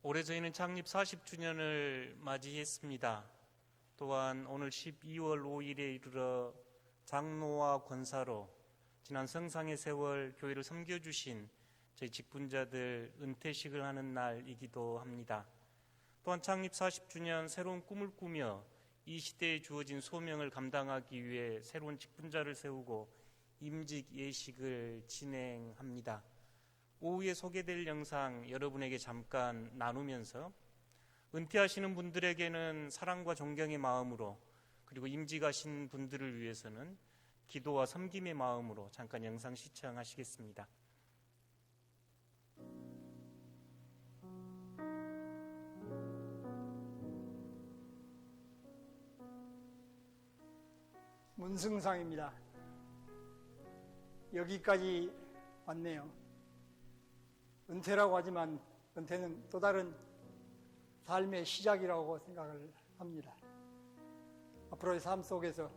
올해 저희는 창립 40주년을 맞이했습니다. 또한 오늘 12월 5일에 이르러 장로와 권사로 지난 성상의 세월 교회를 섬겨주신 저희 직분자들 은퇴식을 하는 날이기도 합니다. 또한 창립 40주년 새로운 꿈을 꾸며 이 시대에 주어진 소명을 감당하기 위해 새로운 직분자를 세우고 임직 예식을 진행합니다. 오후에 소개될 영상 여러분에게 잠깐 나누면서 은퇴하시는 분들에게는 사랑과 존경의 마음으로, 그리고 임직하신 분들을 위해서는 기도와 섬김의 마음으로 잠깐 영상 시청하시겠습니다. 문승상입니다. 여기까지 왔네요. 은퇴라고 하지만 은퇴는 또 다른 삶의 시작이라고 생각을 합니다. 앞으로의 삶 속에서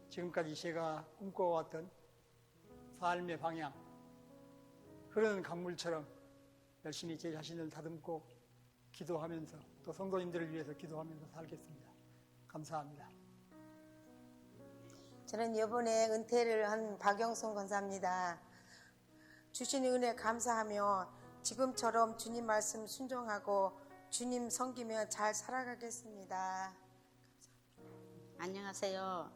지금까지 제가 꿈꿔왔던 삶의 방향, 흐르는 강물처럼 열심히 제 자신을 다듬고 기도하면서 또 성도님들을 위해서 기도하면서 살겠습니다. 감사합니다. 저는 이번에 은퇴를 한 박영선 권사입니다. 주신 은혜 감사하며 지금처럼 주님 말씀 순종하고 주님 섬기며 잘 살아가겠습니다. 안녕하세요.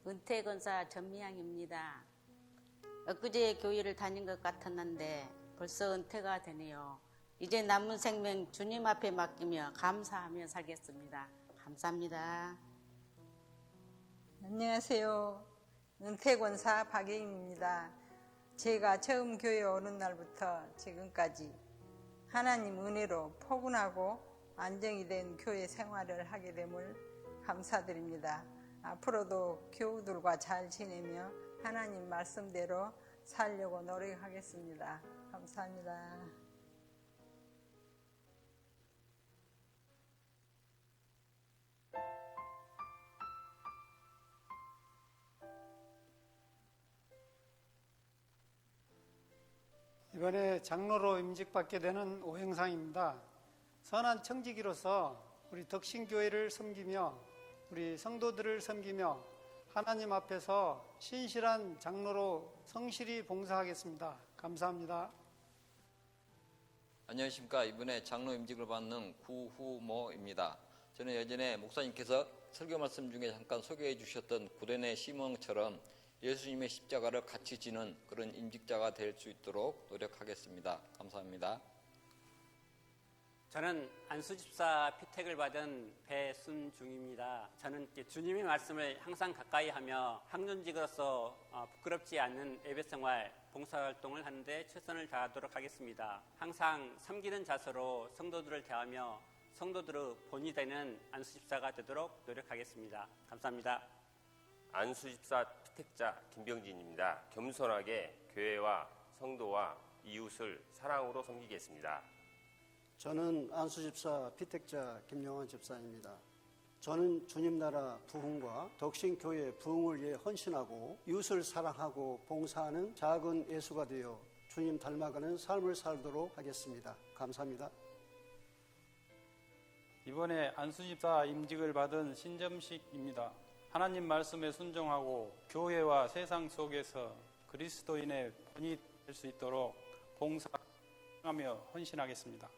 은퇴권사 전미향입니다. 엊그제 교회를 다닌 것 같았는데 벌써 은퇴가 되네요. 이제 남은 생명 주님 앞에 맡기며 감사하며 살겠습니다. 감사합니다. 안녕하세요. 은퇴권사 박예임입니다. 제가 처음 교회 오는 날부터 지금까지 하나님 은혜로 포근하고 안정이 된 교회 생활을 하게 됨을 감사드립니다. 앞으로도 교우들과 잘 지내며 하나님 말씀대로 살려고 노력하겠습니다. 감사합니다. 이번에 장로로 임직받게 되는 오행상입니다. 선한 청지기로서 우리 덕신교회를 섬기며 우리 성도들을 섬기며 하나님 앞에서 신실한 장로로 성실히 봉사하겠습니다. 감사합니다. 안녕하십니까. 이번에 장로 임직을 받는 구후모입니다. 저는 예전에 목사님께서 설교 말씀 중에 잠깐 구소개해 주셨던 구레네 시몬처럼 예수님의 십자가를 같이 지는 그런 임직자가 될 수 있도록 노력하겠습니다. 감사합니다. 저는 안수집사 피택을 받은 배순중입니다. 저는 주님의 말씀을 항상 가까이 하며 학년직으로서 부끄럽지 않는 예배생활, 봉사활동을 하는데 최선을 다하도록 하겠습니다. 항상 섬기는 자세로 성도들을 대하며 성도들의 본이 되는 안수집사가 되도록 노력하겠습니다. 감사합니다. 안수집사 피택자 김병진입니다. 겸손하게 교회와 성도와 이웃을 사랑으로 섬기겠습니다. 저는 안수집사 피택자 김영환 집사입니다. 저는 주님 나라 부흥과 덕신교회 부흥을 위해 헌신하고 이웃을 사랑하고 봉사하는 작은 예수가 되어 주님 닮아가는 삶을 살도록 하겠습니다. 감사합니다. 이번에 안수집사 임직을 받은 신점식입니다. 하나님 말씀에 순종하고 교회와 세상 속에서 그리스도인의 본이 될 수 있도록 봉사하며 헌신하겠습니다.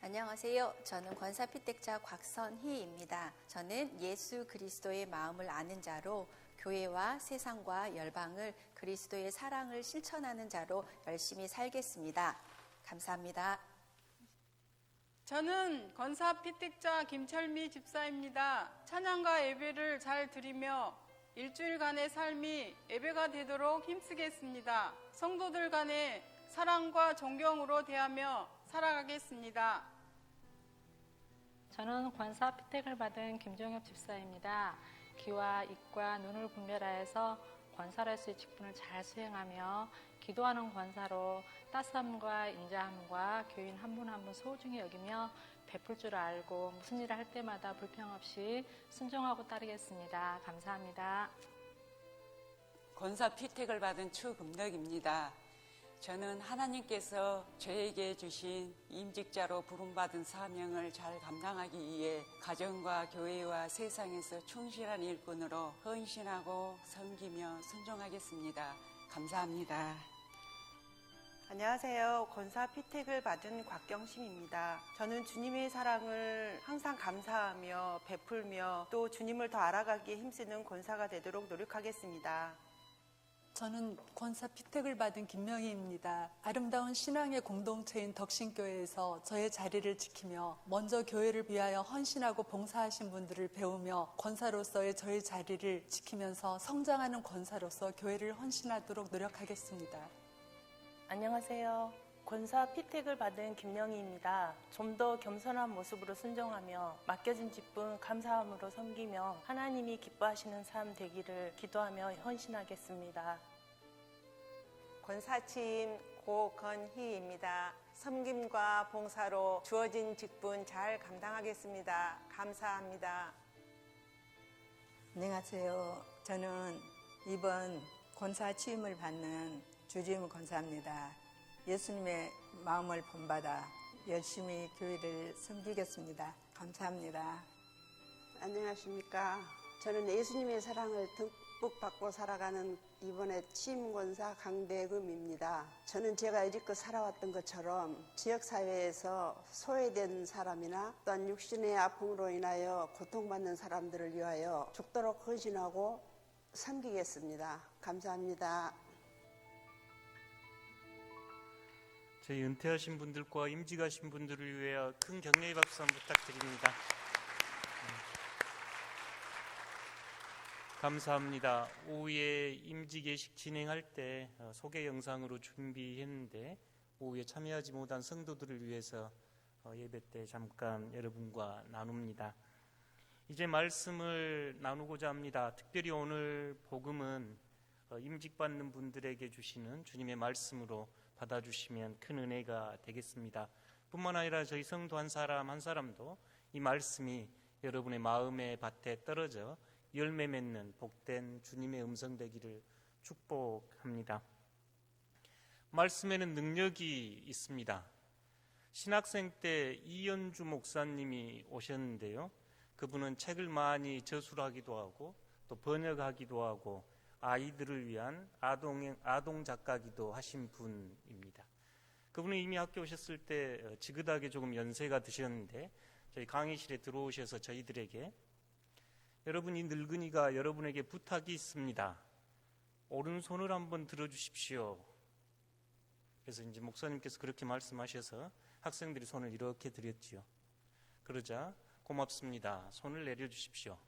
안녕하세요. 저는 권사 피택자 곽선희입니다. 저는 예수 그리스도의 마음을 아는 자로 교회와 세상과 열방을 그리스도의 사랑을 실천하는 자로 열심히 살겠습니다. 감사합니다. 저는 권사 피택자 김철미 집사입니다. 찬양과 예배를 잘 드리며 일주일간의 삶이 예배가 되도록 힘쓰겠습니다. 성도들 간의 사랑과 존경으로 대하며 살아가겠습니다. 저는 권사 피택을 받은 김종혁 집사입니다. 귀와 입과 눈을 분별하여서 권사로서의 직분을 잘 수행하며 기도하는 권사로 따스함과 인자함과 교인 한 분 한 분 소중히 여기며 베풀 줄 알고 무슨 일을 할 때마다 불평 없이 순종하고 따르겠습니다. 감사합니다. 권사 피택을 받은 추금덕입니다. 저는 하나님께서 저에게 주신 임직자로 부름받은 사명을 잘 감당하기 위해 가정과 교회와 세상에서 충실한 일꾼으로 헌신하고 섬기며 순종하겠습니다. 감사합니다. 안녕하세요. 권사 피택을 받은 곽경심입니다. 저는 주님의 사랑을 항상 감사하며 베풀며 또 주님을 더 알아가기에 힘쓰는 권사가 되도록 노력하겠습니다. 저는 권사 피택을 받은 김명희입니다. 아름다운 신앙의 공동체인 덕신교회에서 저의 자리를 지키며 먼저 교회를 위하여 헌신하고 봉사하신 분들을 배우며 권사로서의 저의 자리를 지키면서 성장하는 권사로서 교회를 헌신하도록 노력하겠습니다. 안녕하세요. 권사 피택을 받은 김영희입니다. 좀 더 겸손한 모습으로 순종하며 맡겨진 직분 감사함으로 섬기며 하나님이 기뻐하시는 삶 되기를 기도하며 헌신하겠습니다. 권사팀 고건희입니다. 섬김과 봉사로 주어진 직분 잘 감당하겠습니다. 감사합니다. 안녕하세요. 저는 이번 권사 취임을 받는 주지임 권사입니다. 예수님의 마음을 본받아 열심히 교회를 섬기겠습니다. 감사합니다. 안녕하십니까. 저는 예수님의 사랑을 듬뿍 받고 살아가는 이번에 취임권사 강대금입니다. 저는 제가 여지껏 살아왔던 것처럼 지역사회에서 소외된 사람이나 또한 육신의 아픔으로 인하여 고통받는 사람들을 위하여 죽도록 헌신하고 섬기겠습니다. 감사합니다. 저희 은퇴하신 분들과 임직하신 분들을 위해 큰 격려의 박수 한번 부탁드립니다. 감사합니다. 오후에 임직 예식 진행할 때 소개 영상으로 준비했는데 오후에 참여하지 못한 성도들을 위해서 예배 때 잠깐 여러분과 나눕니다. 이제 말씀을 나누고자 합니다. 특별히 오늘 복음은 임직받는 분들에게 주시는 주님의 말씀으로 받아주시면 큰 은혜가 되겠습니다. 뿐만 아니라 저희 성도 한 사람 한 사람도 이 말씀이 여러분의 마음의 밭에 떨어져 열매 맺는 복된 주님의 음성 되기를 축복합니다. 말씀에는 능력이 있습니다. 신학생 때 이연주 목사님이 오셨는데요. 그분은 책을 많이 저술하기도 하고 또 번역하기도 하고 아이들을 위한 아동 작가기도 하신 분입니다. 그분은 이미 학교 오셨을 때 지긋하게 조금 연세가 드셨는데 저희 강의실에 들어오셔서 저희들에게 여러분 이 늙은이가 여러분에게 부탁이 있습니다. 오른손을 한번 들어주십시오. 그래서 이제 목사님께서 그렇게 말씀하셔서 학생들이 손을 이렇게 들였지요. 그러자 고맙습니다. 손을 내려주십시오.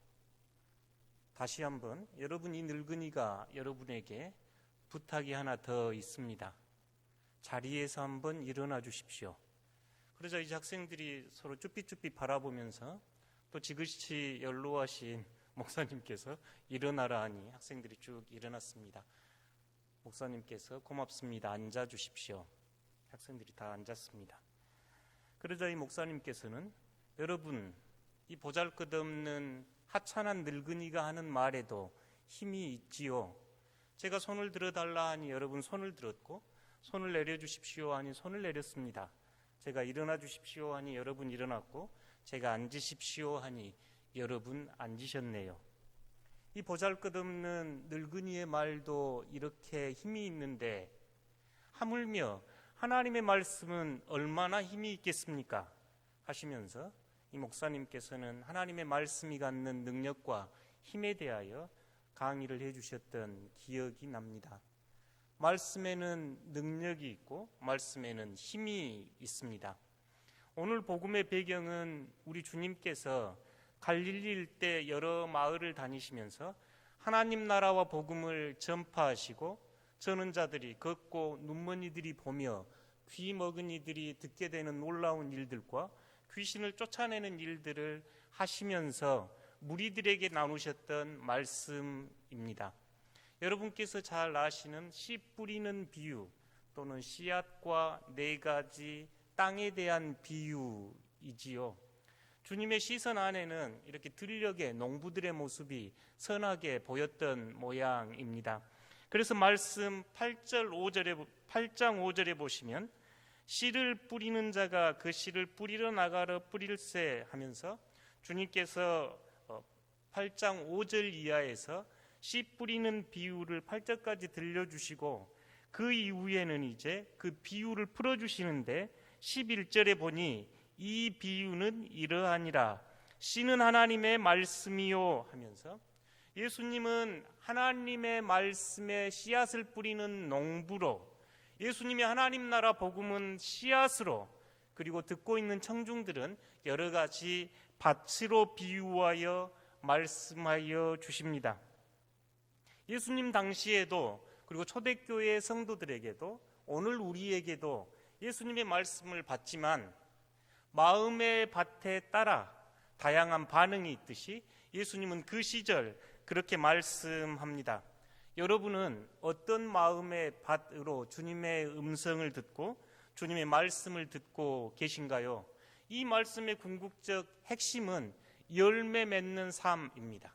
다시 한번 여러분 이 늙은이가 여러분에게 부탁이 하나 더 있습니다. 자리에서 한번 일어나 주십시오. 그러자 이제 학생들이 서로 쭈삣쭈삣 바라보면서 또 지그시 연로하신 목사님께서 일어나라 하니 학생들이 쭉 일어났습니다. 목사님께서 고맙습니다. 앉아 주십시오. 학생들이 다 앉았습니다. 그러자 이 목사님께서는 여러분 이 보잘것없는 하찮은 늙은이가 하는 말에도 힘이 있지요. 제가 손을 들어달라 하니 여러분 손을 들었고 손을 내려주십시오 하니 손을 내렸습니다. 제가 일어나 주십시오 하니 여러분 일어났고 제가 앉으십시오 하니 여러분 앉으셨네요. 이 보잘것없는 늙은이의 말도 이렇게 힘이 있는데 하물며 하나님의 말씀은 얼마나 힘이 있겠습니까? 하시면서 이 목사님께서는 하나님의 말씀이 갖는 능력과 힘에 대하여 강의를 해주셨던 기억이 납니다. 말씀에는 능력이 있고 말씀에는 힘이 있습니다. 오늘 복음의 배경은 우리 주님께서 갈릴리 일대 여러 마을을 다니시면서 하나님 나라와 복음을 전파하시고 저는 자들이 걷고 눈먼이들이 보며 귀 먹은 이들이 듣게 되는 놀라운 일들과 귀신을 쫓아내는 일들을 하시면서 무리들에게 나누셨던 말씀입니다. 여러분께서 잘 아시는 씨 뿌리는 비유 또는 씨앗과 네 가지 땅에 대한 비유이지요. 주님의 시선 안에는 이렇게 들녘의 농부들의 모습이 선하게 보였던 모양입니다. 그래서 말씀 8절 5절에 8장 5절에 보시면 씨를 뿌리는 자가 그 씨를 뿌리러 나가러 뿌릴세 하면서 주님께서 8장 5절 이하에서 씨 뿌리는 비유를 8절까지 들려주시고 그 이후에는 이제 그 비유를 풀어주시는데 11절에 보니 이 비유는 이러하니라 씨는 하나님의 말씀이요 하면서 예수님은 하나님의 말씀에 씨앗을 뿌리는 농부로 예수님의 하나님 나라 복음은 씨앗으로 그리고 듣고 있는 청중들은 여러 가지 밭으로 비유하여 말씀하여 주십니다. 예수님 당시에도 그리고 초대교회 성도들에게도 오늘 우리에게도 예수님의 말씀을 받지만 마음의 밭에 따라 다양한 반응이 있듯이 예수님은 그 시절 그렇게 말씀합니다. 여러분은 어떤 마음의 밭으로 주님의 음성을 듣고 주님의 말씀을 듣고 계신가요? 이 말씀의 궁극적 핵심은 열매 맺는 삶입니다.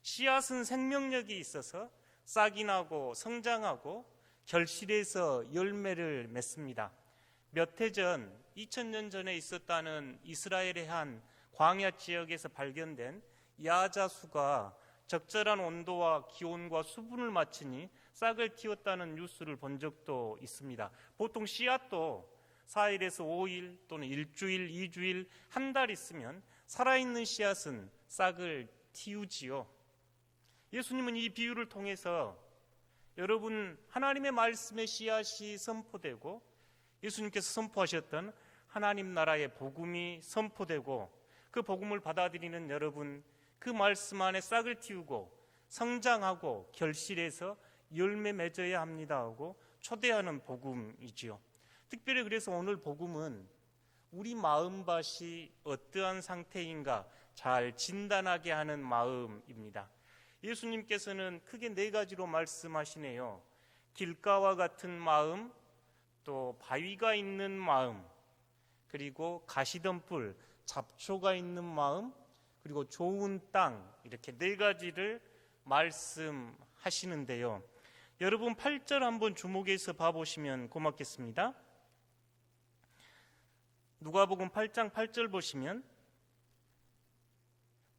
씨앗은 생명력이 있어서 싹이 나고 성장하고 결실해서 열매를 맺습니다. 몇 해 전 2000년 전에 있었다는 이스라엘의 한 광야 지역에서 발견된 야자수가 적절한 온도와 기온과 수분을 맞추니 싹을 틔웠다는 뉴스를 본 적도 있습니다. 보통 씨앗도 4일에서 5일 또는 일주일, 2주일, 한 달 있으면 살아있는 씨앗은 싹을 틔우지요. 예수님은 이 비유를 통해서 여러분 하나님의 말씀의 씨앗이 선포되고 예수님께서 선포하셨던 하나님 나라의 복음이 선포되고 그 복음을 받아들이는 여러분 그 말씀 안에 싹을 틔우고 성장하고 결실해서 열매 맺어야 합니다 하고 초대하는 복음이지요. 특별히 그래서 오늘 복음은 우리 마음밭이 어떠한 상태인가 잘 진단하게 하는 마음입니다. 예수님께서는 크게 4가지로 말씀하시네요. 길가와 같은 마음, 또 바위가 있는 마음, 그리고 가시덤불, 잡초가 있는 마음, 그리고 좋은 땅, 이렇게 4가지를 말씀하시는데요. 여러분 8절 한번 주목해서 봐보시면 고맙겠습니다. 누가복음 8장 8절 보시면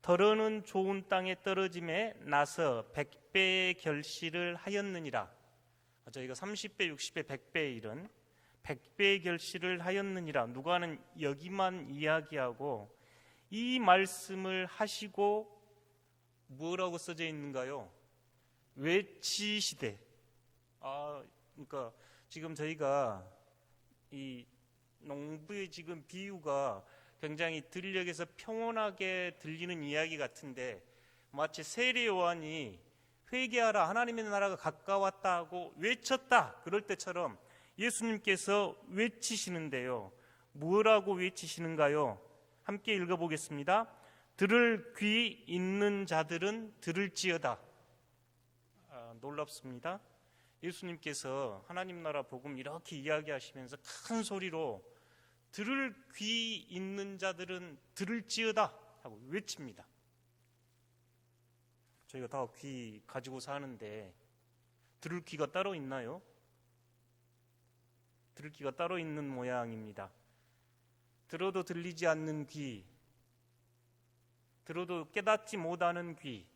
더러는 좋은 땅에 떨어짐에 나서 100배의 결실을 하였느니라. 저희가 30배, 60배, 100배 이런 100배의 결실을 하였느니라. 누가는 여기만 이야기하고 이 말씀을 하시고 뭐라고 써져 있는가요? 외치시되. 그러니까 지금 저희가 이 농부의 지금 비유가 굉장히 들녘에서 평온하게 들리는 이야기 같은데 마치 세례 요한이 회개하라 하나님의 나라가 가까웠다 하고 외쳤다 그럴 때처럼 예수님께서 외치시는데요. 뭐라고 외치시는가요? 함께 읽어보겠습니다. 들을 귀 있는 자들은 들을지어다. 놀랍습니다. 예수님께서 하나님 나라 복음 이렇게 이야기하시면서 큰 소리로 들을 귀 있는 자들은 들을지어다 하고 외칩니다. 저희가 다 귀 가지고 사는데 들을 귀가 따로 있나요? 들을 귀가 따로 있는 모양입니다. 들어도 들리지 않는 귀, 들어도 깨닫지 못하는 귀,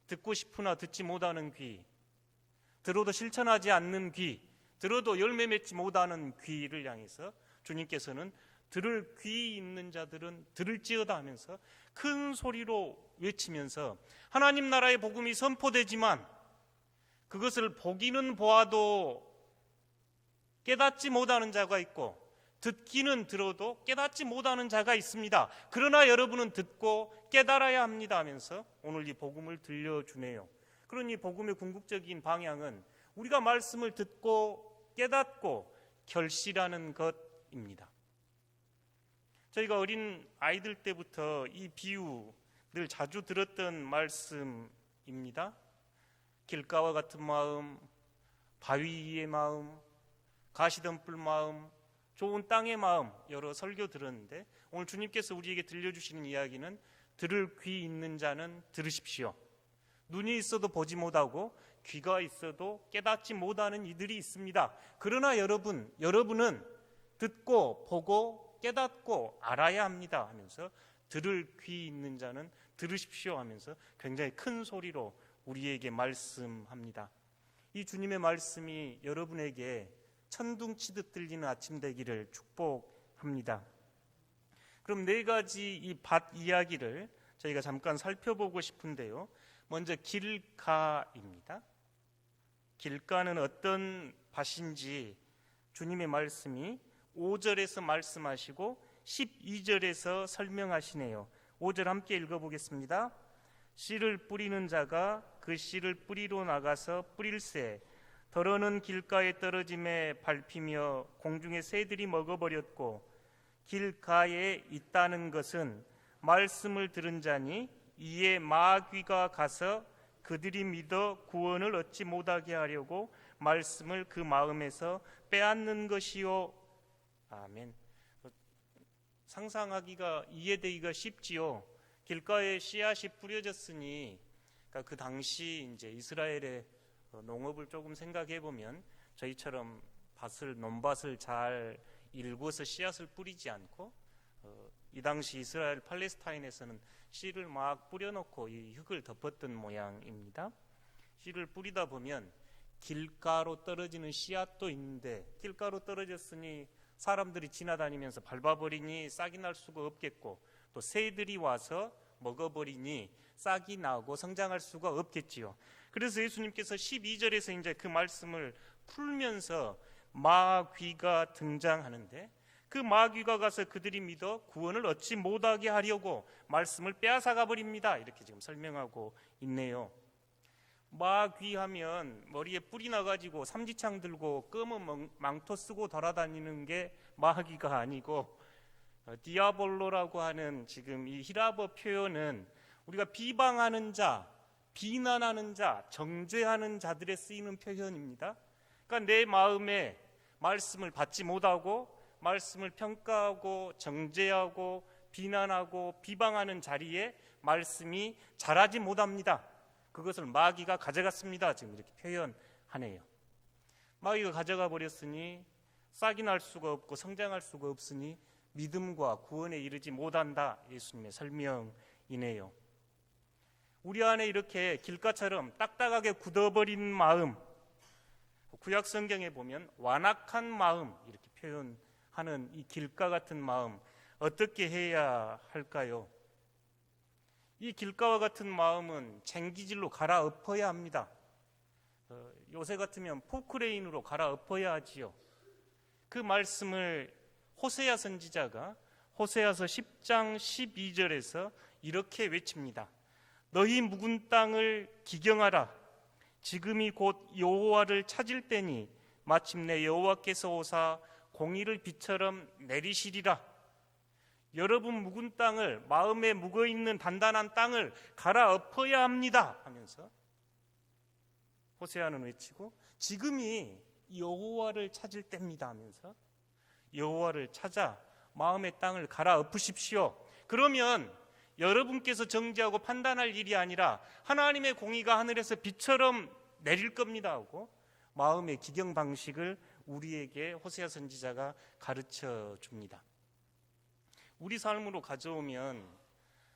듣고 싶으나 듣지 못하는 귀, 들어도 실천하지 않는 귀, 들어도 열매 맺지 못하는 귀를 향해서 주님께서는 들을 귀 있는 자들은 들을지어다 하면서 큰 소리로 외치면서 하나님 나라의 복음이 선포되지만 그것을 보기는 보아도 깨닫지 못하는 자가 있고 듣기는 들어도 깨닫지 못하는 자가 있습니다. 그러나 여러분은 듣고 깨달아야 합니다 하면서 오늘 이 복음을 들려주네요. 그러니 복음의 궁극적인 방향은 우리가 말씀을 듣고 깨닫고 결실하는 것입니다. 저희가 어린 아이들 때부터 이 비유 늘 자주 들었던 말씀입니다. 길가와 같은 마음, 바위 위의 마음, 가시덤불 마음, 좋은 땅의 마음 여러 설교 들었는데 오늘 주님께서 우리에게 들려주시는 이야기는 들을 귀 있는 자는 들으십시오. 눈이 있어도 보지 못하고 귀가 있어도 깨닫지 못하는 이들이 있습니다. 그러나 여러분은 듣고 보고 깨닫고 알아야 합니다 하면서 들을 귀 있는 자는 들으십시오 하면서 굉장히 큰 소리로 우리에게 말씀합니다. 이 주님의 말씀이 여러분에게 천둥치듯 들리는 아침 되기를 축복합니다. 그럼 네 가지 이 밭 이야기를 저희가 잠깐 살펴보고 싶은데요. 먼저 길가입니다. 길가는 어떤 밭인지 주님의 말씀이 5절에서 말씀하시고 12절에서 설명하시네요. 5절 함께 읽어보겠습니다. 씨를 뿌리는 자가 그 씨를 뿌리러 나가서 뿌릴새 더러는 길가에 떨어짐에 밟히며 공중의 새들이 먹어버렸고 길가에 있다는 것은 말씀을 들은 자니 이에 마귀가 가서 그들이 믿어 구원을 얻지 못하게 하려고 말씀을 그 마음에서 빼앗는 것이요. 아멘. 상상하기가 이해되기가 쉽지요. 길가에 씨앗이 뿌려졌으니 그러니까 그 당시 이제 이스라엘의 농업을 조금 생각해 보면 저희처럼 논밭을 잘 일궈서 씨앗을 뿌리지 않고 이 당시 이스라엘 팔레스타인에서는 씨를 막 뿌려놓고 이 흙을 덮었던 모양입니다. 씨를 뿌리다 보면 길가로 떨어지는 씨앗도 있는데 길가로 떨어졌으니 사람들이 지나다니면서 밟아버리니 싹이 날 수가 없겠고 또 새들이 와서 먹어버리니 싹이 나고 성장할 수가 없겠지요. 그래서 예수님께서 12절에서 이제 그 말씀을 풀면서 마귀가 등장하는데 그 마귀가 가서 그들이 믿어 구원을 얻지 못하게 하려고 말씀을 빼앗아가 버립니다. 이렇게 지금 설명하고 있네요. 마귀하면 머리에 뿔이 나가지고 삼지창 들고 검은 망토 쓰고 돌아다니는 게 마귀가 아니고 디아볼로라고 하는 지금 이 히라버 표현은 우리가 비방하는 자, 비난하는 자, 정죄하는 자들에 쓰이는 표현입니다. 그러니까 내 마음에 말씀을 받지 못하고 말씀을 평가하고 정죄하고 비난하고 비방하는 자리에 말씀이 자라지 못합니다. 그것을 마귀가 가져갔습니다. 지금 이렇게 표현하네요. 마귀가 가져가 버렸으니 싹이 날 수가 없고 성장할 수가 없으니 믿음과 구원에 이르지 못한다. 예수님의 설명이네요. 우리 안에 이렇게 길가처럼 딱딱하게 굳어버린 마음, 구약 성경에 보면 완악한 마음 이렇게 표현하는 이 길가 같은 마음 어떻게 해야 할까요? 이 길가와 같은 마음은 쟁기질로 갈아엎어야 합니다. 요새 같으면 포크레인으로 갈아엎어야 하지요. 그 말씀을 호세아 선지자가 호세아서 10장 12절에서 이렇게 외칩니다. 너희 묵은 땅을 기경하라. 지금이 곧 여호와를 찾을 때니 마침내 여호와께서 오사 공의를 비처럼 내리시리라. 여러분 묵은 땅을 마음에 묵어있는 단단한 땅을 갈아엎어야 합니다 하면서 호세아는 외치고 지금이 여호와를 찾을 때입니다 하면서 여호와를 찾아 마음의 땅을 갈아엎으십시오. 그러면 여러분께서 정죄하고 판단할 일이 아니라 하나님의 공의가 하늘에서 비처럼 내릴 겁니다 하고 마음의 기경 방식을 우리에게 호세아 선지자가 가르쳐 줍니다. 우리 삶으로 가져오면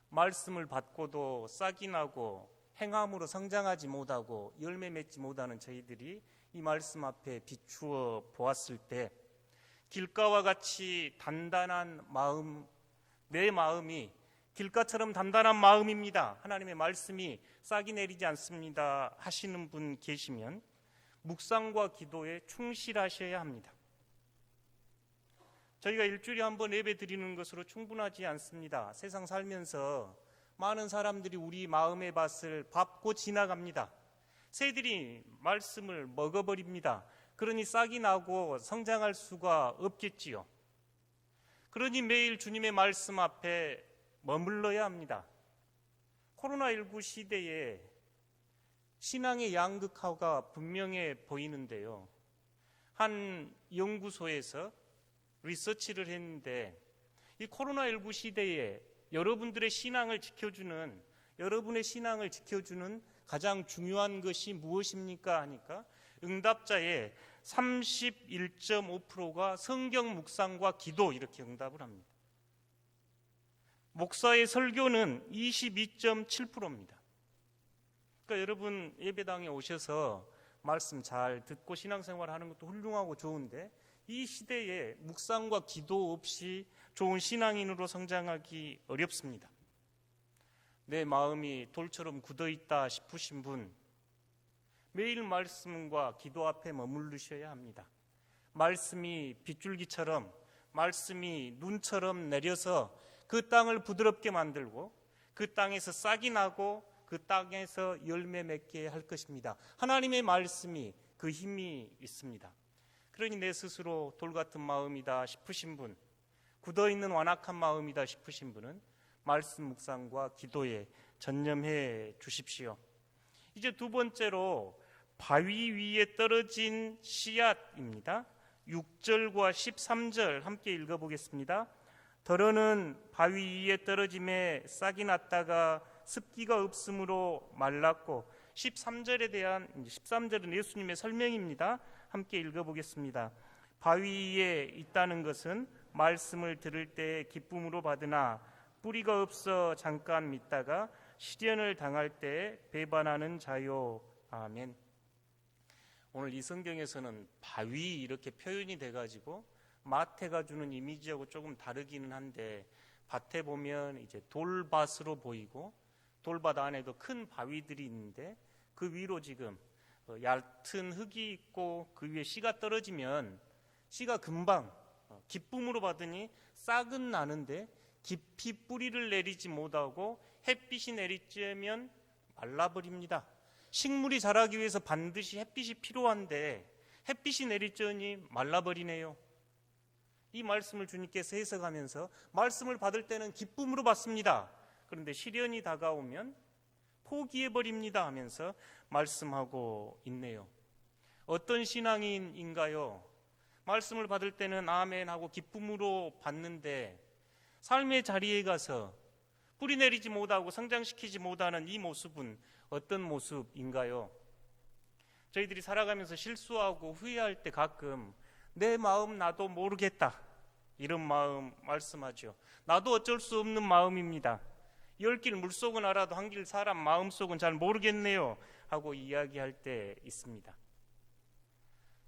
말씀을 받고도 싹이 나고 행함으로 성장하지 못하고 열매 맺지 못하는 저희들이 이 말씀 앞에 비추어 보았을 때 길가와 같이 단단한 마음, 내 마음이 길가처럼 단단한 마음입니다. 하나님의 말씀이 싹이 내리지 않습니다 하시는 분 계시면 묵상과 기도에 충실하셔야 합니다. 저희가 일주일에 한 번 예배 드리는 것으로 충분하지 않습니다. 세상 살면서 많은 사람들이 우리 마음의 밭을 밟고 지나갑니다. 새들이 말씀을 먹어버립니다. 그러니 싹이 나고 성장할 수가 없겠지요. 그러니 매일 주님의 말씀 앞에 머물러야 합니다. 코로나19 시대에 신앙의 양극화가 분명해 보이는데요. 한 연구소에서 리서치를 했는데 이 코로나19 시대에 여러분의 신앙을 지켜주는 가장 중요한 것이 무엇입니까? 하니까 응답자의 31.5%가 성경 묵상과 기도 이렇게 응답을 합니다. 목사의 설교는 22.7%입니다. 그러니까 여러분 예배당에 오셔서 말씀 잘 듣고 신앙생활 하는 것도 훌륭하고 좋은데 이 시대에 묵상과 기도 없이 좋은 신앙인으로 성장하기 어렵습니다. 내 마음이 돌처럼 굳어있다 싶으신 분, 매일 말씀과 기도 앞에 머무르셔야 합니다. 말씀이 빗줄기처럼, 말씀이 눈처럼 내려서 그 땅을 부드럽게 만들고 그 땅에서 싹이 나고 그 땅에서 열매 맺게 할 것입니다. 하나님의 말씀이 그 힘이 있습니다. 그러니 내 스스로 돌 같은 마음이다 싶으신 분, 굳어있는 완악한 마음이다 싶으신 분은 말씀 묵상과 기도에 전념해 주십시오. 이제 두 번째로 바위 위에 떨어진 씨앗입니다. 6절과 13절 함께 읽어보겠습니다. 더러는 바위 위에 떨어짐에 싹이 났다가 습기가 없으므로 말랐고 13절은 예수님의 설명입니다. 함께 읽어보겠습니다. 바위 위에 있다는 것은 말씀을 들을 때 기쁨으로 받으나 뿌리가 없어 잠깐 믿다가 시련을 당할 때 배반하는 자요. 아멘. 오늘 이 성경에서는 바위 이렇게 표현이 돼가지고 마태가 주는 이미지하고 조금 다르기는 한데 밭에 보면 이제 돌밭으로 보이고 돌밭 안에도 큰 바위들이 있는데 그 위로 지금 얕은 흙이 있고 그 위에 씨가 떨어지면 씨가 금방 기쁨으로 받으니 싹은 나는데 깊이 뿌리를 내리지 못하고 햇빛이 내리쬐면 말라버립니다. 식물이 자라기 위해서 반드시 햇빛이 필요한데 햇빛이 내리쬐니 말라버리네요. 이 말씀을 주님께서 해석하면서 말씀을 받을 때는 기쁨으로 받습니다. 그런데 시련이 다가오면 포기해버립니다 하면서 말씀하고 있네요. 어떤 신앙인인가요? 말씀을 받을 때는 아멘 하고 기쁨으로 받는데 삶의 자리에 가서 뿌리 내리지 못하고 성장시키지 못하는 이 모습은 어떤 모습인가요? 저희들이 살아가면서 실수하고 후회할 때 가끔 내 마음 나도 모르겠다 이런 마음 말씀하죠. 나도 어쩔 수 없는 마음입니다. 열 길 물속은 알아도 한 길 사람 마음속은 잘 모르겠네요 하고 이야기할 때 있습니다.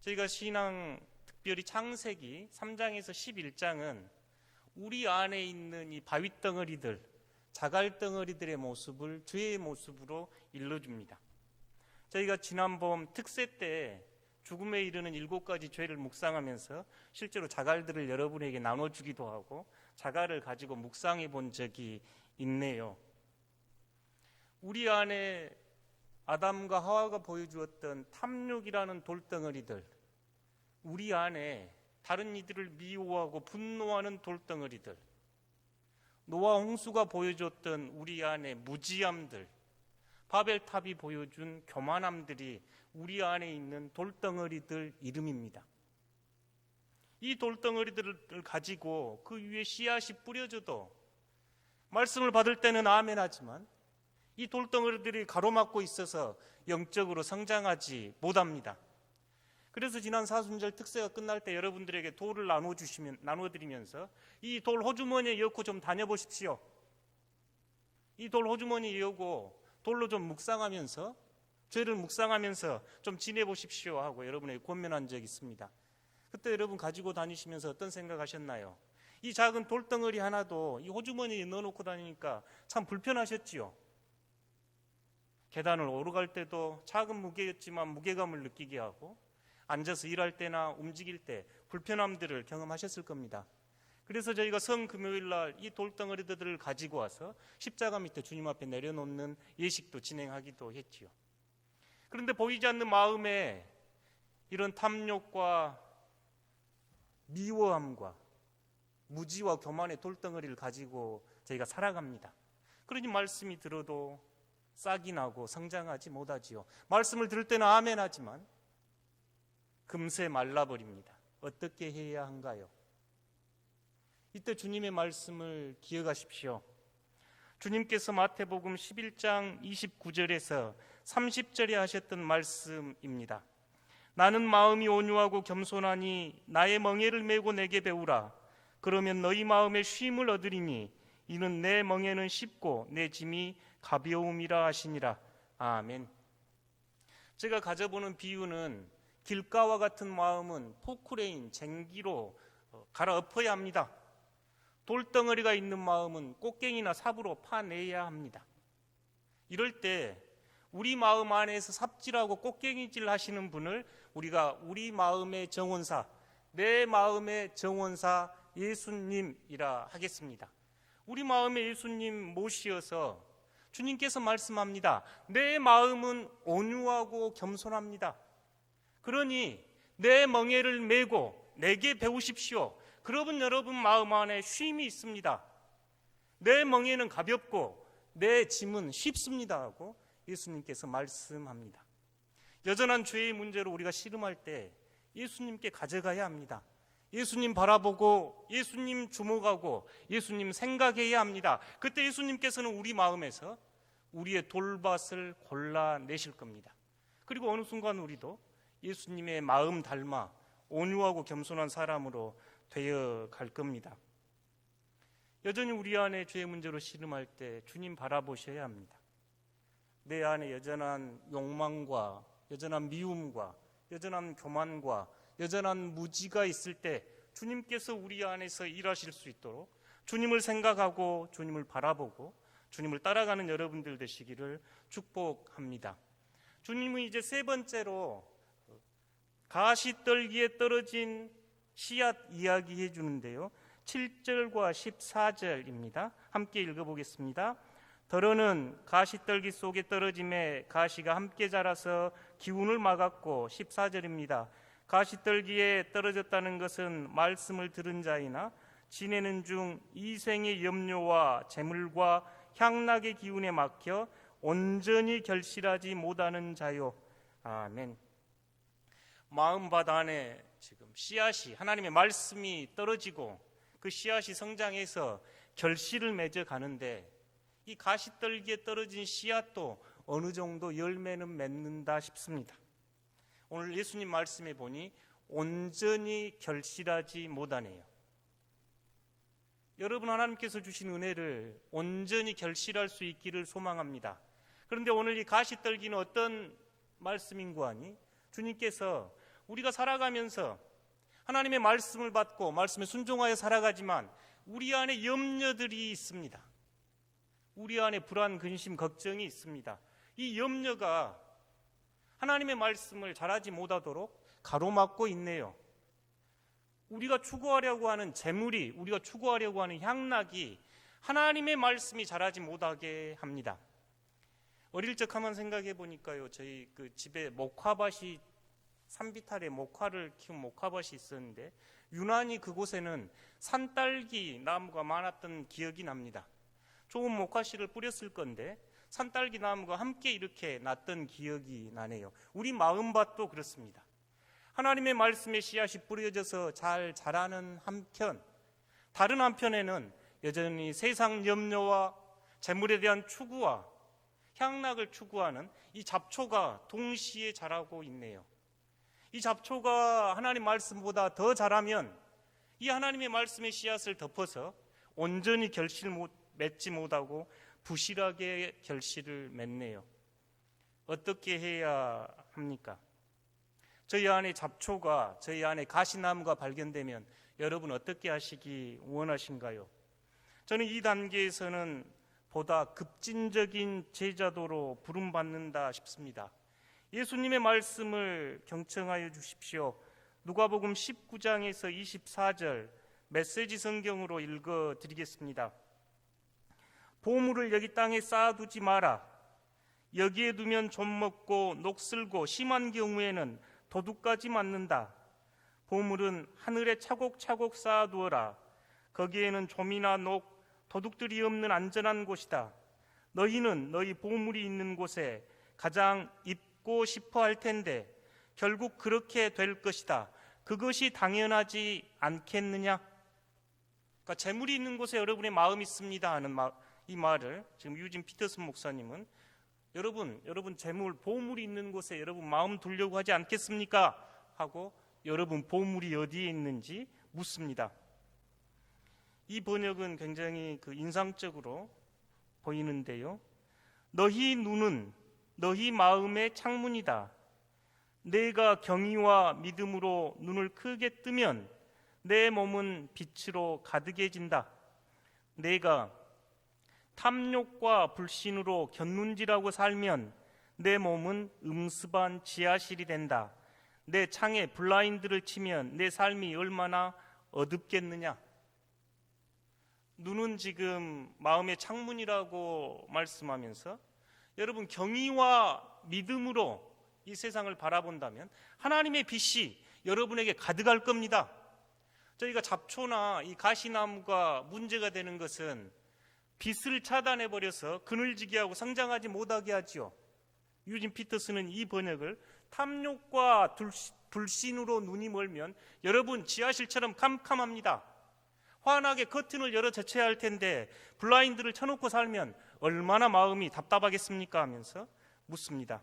저희가 신앙 특별히 창세기 3장에서 11장은 우리 안에 있는 이 바위덩어리들, 자갈덩어리들의 모습을 죄의 모습으로 일러줍니다. 저희가 지난번 특세 때 죽음에 이르는 7가지 죄를 묵상하면서 실제로 자갈들을 여러분에게 나눠주기도 하고 자갈을 가지고 묵상해 본 적이 있네요. 우리 안에 아담과 하와가 보여주었던 탐욕이라는 돌덩어리들, 우리 안에 다른 이들을 미워하고 분노하는 돌덩어리들, 노아 홍수가 보여줬던 우리 안에 무지함들, 바벨탑이 보여준 교만함들이 우리 안에 있는 돌덩어리들 이름입니다. 이 돌덩어리들을 가지고 그 위에 씨앗이 뿌려져도 말씀을 받을 때는 아멘 하지만 이 돌덩어리들이 가로막고 있어서 영적으로 성장하지 못합니다. 그래서 지난 사순절 특세가 끝날 때 여러분들에게 돌을 나눠드리면서 이 돌 호주머니에 넣고 좀 다녀보십시오. 이 돌 호주머니에 넣고 돌로 좀 묵상하면서 죄를 묵상하면서 좀 지내보십시오 하고 여러분에게 권면한 적이 있습니다. 그때 여러분 가지고 다니시면서 어떤 생각하셨나요? 이 작은 돌덩어리 하나도 이 호주머니에 넣어놓고 다니니까 참 불편하셨지요. 계단을 오르갈 때도 작은 무게였지만 무게감을 느끼게 하고 앉아서 일할 때나 움직일 때 불편함들을 경험하셨을 겁니다. 그래서 저희가 성금요일 날 이 돌덩어리들을 가지고 와서 십자가 밑에 주님 앞에 내려놓는 예식도 진행하기도 했지요. 그런데 보이지 않는 마음에 이런 탐욕과 미워함과 무지와 교만의 돌덩어리를 가지고 저희가 살아갑니다. 그러니 말씀이 들어도 싹이 나고 성장하지 못하지요. 말씀을 들을 때는 아멘 하지만 금세 말라버립니다. 어떻게 해야 한가요? 이때 주님의 말씀을 기억하십시오. 주님께서 마태복음 11장 29절에서 30절에 하셨던 말씀입니다. 나는 마음이 온유하고 겸손하니 나의 멍에를 메고 내게 배우라. 그러면 너희 마음에 쉼을 얻으리니 이는 내 멍에는 쉽고 내 짐이 가벼움이라 하시니라. 아멘. 제가 가져보는 비유는 길가와 같은 마음은 포크레인, 쟁기로 갈아엎어야 합니다. 돌덩어리가 있는 마음은 꽃갱이나 삽으로 파내야 합니다. 이럴 때 우리 마음 안에서 삽질하고 꽃갱이질 하시는 분을 우리가 우리 마음의 정원사, 내 마음의 정원사 예수님이라 하겠습니다. 우리 마음의 예수님 모시어서 주님께서 말씀합니다. 내 마음은 온유하고 겸손합니다. 그러니 내 멍에를 메고 내게 배우십시오. 그러면 여러분 마음 안에 쉼이 있습니다. 내 멍에는 가볍고 내 짐은 쉽습니다 하고 예수님께서 말씀합니다. 여전한 죄의 문제로 우리가 씨름할 때 예수님께 가져가야 합니다. 예수님 바라보고 예수님 주목하고 예수님 생각해야 합니다. 그때 예수님께서는 우리 마음에서 우리의 돌밭을 골라내실 겁니다. 그리고 어느 순간 우리도 예수님의 마음 닮아 온유하고 겸손한 사람으로 되어 갈 겁니다. 여전히 우리 안에 죄의 문제로 씨름할 때 주님 바라보셔야 합니다. 내 안에 여전한 욕망과 여전한 미움과 여전한 교만과 여전한 무지가 있을 때 주님께서 우리 안에서 일하실 수 있도록 주님을 생각하고 주님을 바라보고 주님을 따라가는 여러분들 되시기를 축복합니다. 주님은 이제 세 번째로 가시떨기에 떨어진 씨앗 이야기해 주는데요. 7절과 14절입니다. 함께 읽어보겠습니다. 더러는 가시떨기 속에 떨어짐에 가시가 함께 자라서 기운을 막았고 14절입니다. 가시떨기에 떨어졌다는 것은 말씀을 들은 자이나 지내는 중 이생의 염려와 재물과 향락의 기운에 막혀 온전히 결실하지 못하는 자요. 아멘. 마음밭 안에 지금 씨앗이 하나님의 말씀이 떨어지고 그 씨앗이 성장해서 결실을 맺어 가는데 이 가시떨기에 떨어진 씨앗도 어느 정도 열매는 맺는다 싶습니다. 오늘 예수님 말씀에 보니 온전히 결실하지 못하네요. 여러분 하나님께서 주신 은혜를 온전히 결실할 수 있기를 소망합니다. 그런데 오늘 이 가시떨기는 어떤 말씀인고 하니 주님께서 우리가 살아가면서 하나님의 말씀을 받고 말씀에 순종하여 살아가지만 우리 안에 염려들이 있습니다. 우리 안에 불안, 근심, 걱정이 있습니다. 이 염려가 하나님의 말씀을 잘하지 못하도록 가로막고 있네요. 우리가 추구하려고 하는 재물이, 우리가 추구하려고 하는 향락이 하나님의 말씀이 자라지 못하게 합니다. 어릴 적 한번 생각해 보니까요, 저희 그 집에 목화밭이 산비탈에 목화를 키운 목화밭이 있었는데 유난히 그곳에는 산딸기 나무가 많았던 기억이 납니다. 좋은 목화씨를 뿌렸을 건데 산딸기 나무가 함께 이렇게 났던 기억이 나네요. 우리 마음밭도 그렇습니다. 하나님의 말씀의 씨앗이 뿌려져서 잘 자라는 한편, 다른 한편에는 여전히 세상 염려와 재물에 대한 추구와 향락을 추구하는 이 잡초가 동시에 자라고 있네요. 이 잡초가 하나님 말씀보다 더 자라면 이 하나님의 말씀의 씨앗을 덮어서 온전히 맺지 못하고 부실하게 결실을 맺네요. 어떻게 해야 합니까? 저희 안에 잡초가, 저희 안에 가시나무가 발견되면 여러분 어떻게 하시기 원하신가요? 저는 이 단계에서는 보다 급진적인 제자도로 부름받는다 싶습니다. 예수님의 말씀을 경청하여 주십시오. 누가복음 19장에서 24절 메시지 성경으로 읽어드리겠습니다. 보물을 여기 땅에 쌓아두지 마라. 여기에 두면 좀먹고 녹슬고 심한 경우에는 도둑까지 맞는다. 보물은 하늘에 차곡차곡 쌓아두어라. 거기에는 좀이나 녹, 도둑들이 없는 안전한 곳이다. 너희는 너희 보물이 있는 곳에 가장 입고 싶어 할 텐데 결국 그렇게 될 것이다. 그것이 당연하지 않겠느냐? 그러니까 재물이 있는 곳에 여러분의 마음이 있습니다 하는 이 말을 지금 유진 피터슨 목사님은 여러분 재물, 보물이 있는 곳에 여러분 마음 두려고 하지 않겠습니까? 하고 여러분 보물이 어디에 있는지 묻습니다. 이 번역은 굉장히 인상적으로 보이는데요. 너희 눈은 너희 마음의 창문이다. 내가 경의와 믿음으로 눈을 크게 뜨면 내 몸은 빛으로 가득해진다. 내가 탐욕과 불신으로 곁눈질하고 살면 내 몸은 음습한 지하실이 된다. 내 창에 블라인드를 치면 내 삶이 얼마나 어둡겠느냐. 눈은 지금 마음의 창문이라고 말씀하면서 여러분 경의와 믿음으로 이 세상을 바라본다면 하나님의 빛이 여러분에게 가득할 겁니다. 저희가 잡초나 이 가시나무가 문제가 되는 것은 빛을 차단해버려서 그늘지게 하고 성장하지 못하게 하지요. 유진 피터스는 이 번역을 탐욕과 불신으로 눈이 멀면 여러분 지하실처럼 캄캄합니다. 환하게 커튼을 열어 젖혀야 할 텐데 블라인드를 쳐놓고 살면 얼마나 마음이 답답하겠습니까? 하면서 묻습니다.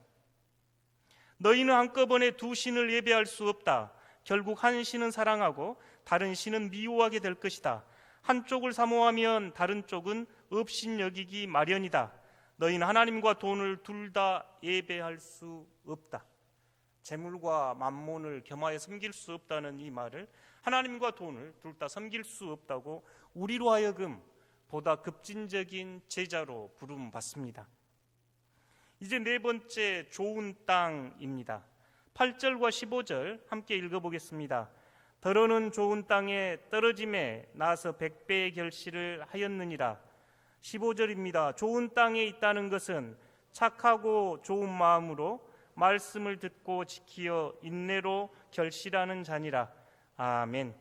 너희는 한꺼번에 두 신을 예배할 수 없다. 결국 한 신은 사랑하고 다른 신은 미워하게 될 것이다. 한쪽을 사모하면 다른 쪽은 업신여기기 마련이다. 너희는 하나님과 돈을 둘 다 예배할 수 없다. 재물과 만몬을 겸하여 섬길 수 없다는 이 말을 하나님과 돈을 둘 다 섬길 수 없다고 우리로 하여금 보다 급진적인 제자로 부름받습니다. 이제 네 번째 좋은 땅입니다. 8절과 15절 함께 읽어보겠습니다. 더러는 좋은 땅에 떨어짐에 나서 100배의 결실을 하였느니라. 15절입니다. 좋은 땅에 있다는 것은 착하고 좋은 마음으로 말씀을 듣고 지키어 인내로 결실하는 자니라. 아멘.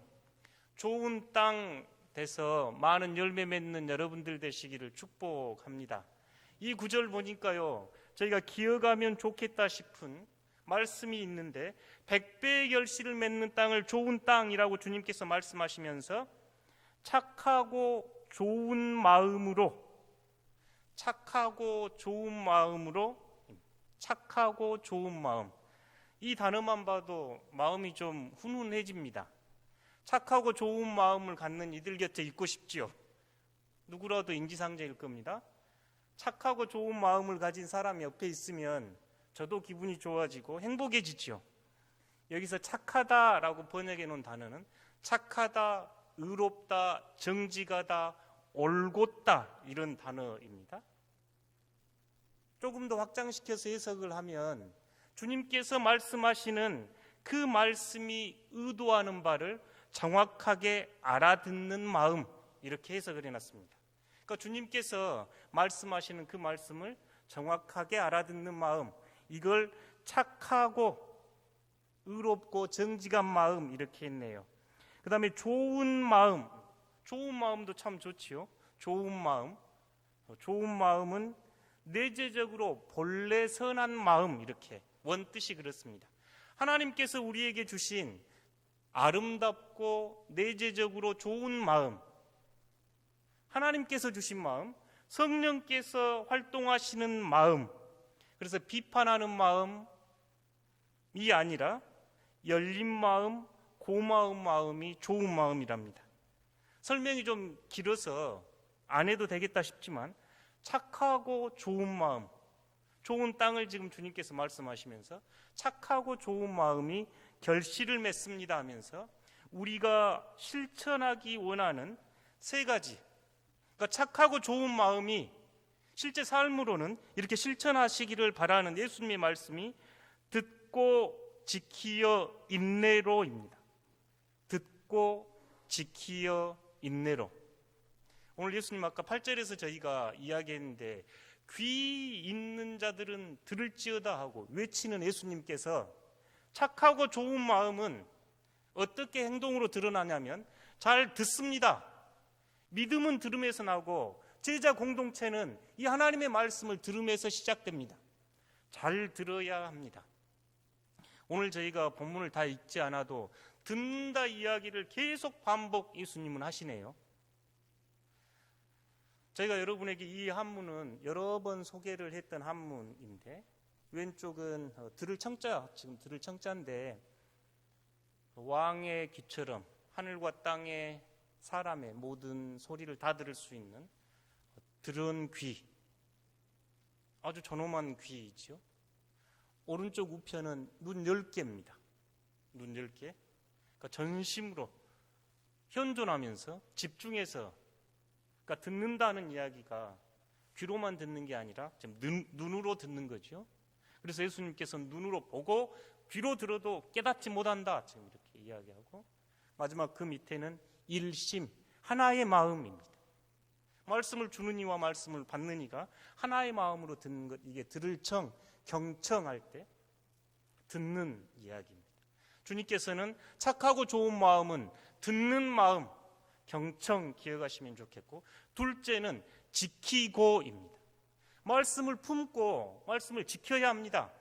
좋은 땅 돼서 많은 열매 맺는 여러분들 되시기를 축복합니다. 이 구절 보니까요, 저희가 기어가면 좋겠다 싶은 말씀이 있는데 100배의 결실을 맺는 땅을 좋은 땅이라고 주님께서 말씀하시면서 착하고 좋은 마음으로 이 단어만 봐도 마음이 좀 훈훈해집니다. 착하고 좋은 마음을 갖는 이들 곁에 있고 싶지요. 누구라도 인지상정일 겁니다. 착하고 좋은 마음을 가진 사람이 옆에 있으면 저도 기분이 좋아지고 행복해지죠. 여기서 착하다라고 번역해 놓은 단어는 착하다, 의롭다, 정직하다, 올곧다 이런 단어입니다. 조금 더 확장시켜서 해석을 하면 주님께서 말씀하시는 그 말씀이 의도하는 바를 정확하게 알아듣는 마음, 이렇게 해석을 해놨습니다. 그러니까 주님께서 말씀하시는 그 말씀을 정확하게 알아듣는 마음, 이걸 착하고 의롭고 정직한 마음 이렇게 했네요. 그 다음에 좋은 마음도 참 좋지요. 좋은 마음은 내재적으로 본래 선한 마음, 이렇게 원뜻이 그렇습니다. 하나님께서 우리에게 주신 아름답고 내재적으로 좋은 마음, 하나님께서 주신 마음, 성령께서 활동하시는 마음, 그래서 비판하는 마음이 아니라 열린 마음, 고마운 마음이 좋은 마음이랍니다. 설명이 좀 길어서 안 해도 되겠다 싶지만 착하고 좋은 마음, 좋은 땅을 지금 주님께서 말씀하시면서 착하고 좋은 마음이 결실을 맺습니다 하면서 우리가 실천하기 원하는 세 가지, 그러니까 착하고 좋은 마음이 실제 삶으로는 이렇게 실천하시기를 바라는 예수님의 말씀이 듣고 지키어 인내로입니다. 듣고 지키어 인내로. 오늘 예수님 아까 8절에서 저희가 이야기했는데 귀 있는 자들은 들을지어다 하고 외치는 예수님께서 착하고 좋은 마음은 어떻게 행동으로 드러나냐면 잘 듣습니다. 믿음은 들음에서 나고 제자 공동체는 이 하나님의 말씀을 들음에서 시작됩니다. 잘 들어야 합니다. 오늘 저희가 본문을 다 읽지 않아도 듣는다 이야기를 계속 반복 예수님은 하시네요. 저희가 여러분에게 이 한문은 여러 번 소개를 했던 한문인데, 왼쪽은 들을 청자, 지금 들을 청자인데, 왕의 귀처럼 하늘과 땅의 사람의 모든 소리를 다 들을 수 있는 들은 귀, 아주 존엄한 귀이죠. 오른쪽 우편은 눈 10개입니다. 눈 10개. 그러니까 전심으로 현존하면서 집중해서, 그러니까 듣는다는 이야기가 귀로만 듣는 게 아니라 지금 눈으로 듣는 거죠. 그래서 예수님께서는 눈으로 보고 귀로 들어도 깨닫지 못한다, 지금 이렇게 이야기하고, 마지막 그 밑에는 일심, 하나의 마음입니다. 말씀을 주는 이와 말씀을 받는 이가 하나의 마음으로 듣는 것, 이게 들을 청, 경청할 때 듣는 이야기입니다. 주님께서는 착하고 좋은 마음은 듣는 마음, 경청 기억하시면 좋겠고, 둘째는 지키고입니다. 말씀을 품고 말씀을 지켜야 합니다.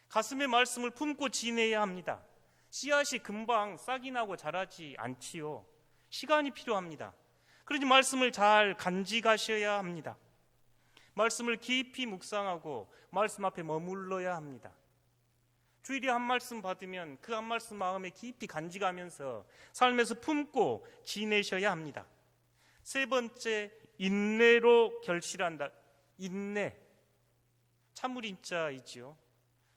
가슴에 말씀을 품고 지내야 합니다. 씨앗이 금방 싹이 나고 자라지 않지요. 시간이 필요합니다. 그러니 말씀을 잘 간직하셔야 합니다. 말씀을 깊이 묵상하고 말씀 앞에 머물러야 합니다. 주일에 한 말씀 받으면 그 한 말씀 마음에 깊이 간직하면서 삶에서 품고 지내셔야 합니다. 세 번째, 인내로 결실한다. 인내, 참을인자이지요.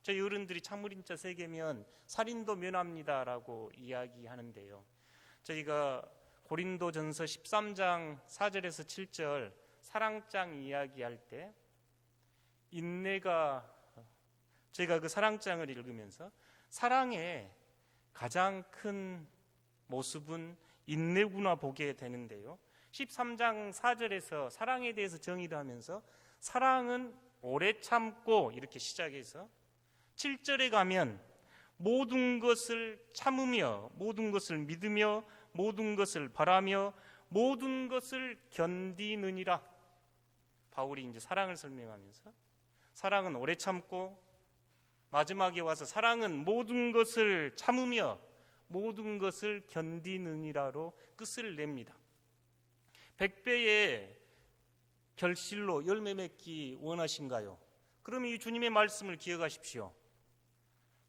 저희 어른들이 참을인자 3개면 살인도 면합니다라고 이야기하는데요. 저희가 고린도전서 13장 4절에서 7절 사랑장 이야기할 때, 인내가, 저희가 그 사랑장을 읽으면서 사랑의 가장 큰 모습은 인내구나 보게 되는데요. 13장 4절에서 사랑에 대해서 정의를 하면서 사랑은 오래 참고 이렇게 시작해서 7절에 가면 모든 것을 참으며 모든 것을 믿으며 모든 것을 바라며 모든 것을 견디느니라. 바울이 이제 사랑을 설명하면서 사랑은 오래 참고, 마지막에 와서 사랑은 모든 것을 참으며 모든 것을 견디느니라로 끝을 냅니다. 100배의 결실로 열매 맺기 원하신가요? 그럼 이 주님의 말씀을 기억하십시오.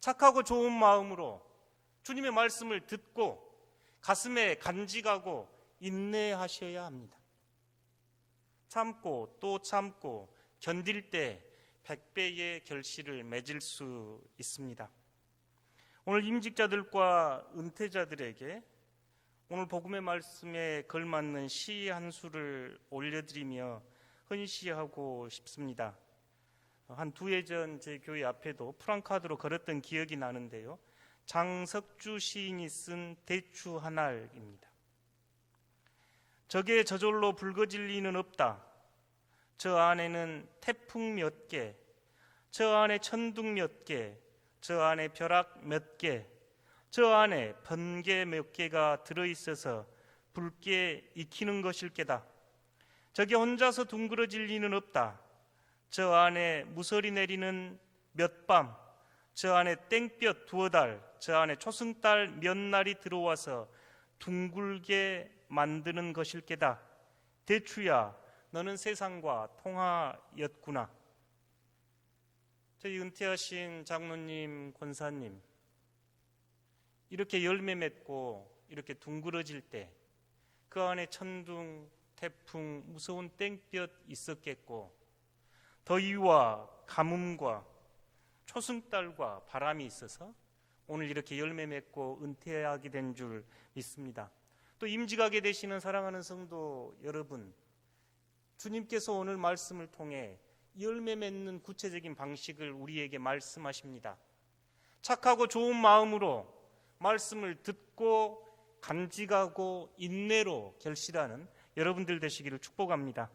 착하고 좋은 마음으로 주님의 말씀을 듣고 가슴에 간직하고 인내하셔야 합니다. 참고 또 참고 견딜 때 100배의 결실을 맺을 수 있습니다. 오늘 임직자들과 은퇴자들에게 오늘 복음의 말씀에 걸맞는 시 한 수를 올려드리며 헌시하고 싶습니다. 한 2해 전 제 교회 앞에도 프랑카드로 걸었던 기억이 나는데요. 장석주 시인이 쓴 대추 한 알입니다. 적의 저절로 붉어질 리는 없다. 저 안에는 태풍 몇 개, 저 안에 천둥 몇 개, 저 안에 벼락 몇 개, 저 안에 번개 몇 개가 들어있어서 붉게 익히는 것일 게다. 저게 혼자서 둥그러질 리는 없다. 저 안에 무서리 내리는 몇 밤, 저 안에 땡볕 2달, 저 안에 초승달 몇 날이 들어와서 둥글게 만드는 것일 게다. 대추야, 너는 세상과 통하였구나. 저희 은퇴하신 장로님, 권사님, 이렇게 열매 맺고 이렇게 둥그러질 때 그 안에 천둥, 태풍, 무서운 땡볕 있었겠고, 더위와 가뭄과 초승달과 바람이 있어서 오늘 이렇게 열매 맺고 은퇴하게 된 줄 믿습니다. 또 임직하게 되시는 사랑하는 성도 여러분, 주님께서 오늘 말씀을 통해 열매 맺는 구체적인 방식을 우리에게 말씀하십니다. 착하고 좋은 마음으로 말씀을 듣고 간직하고 인내로 결실하는 여러분들 되시기를 축복합니다.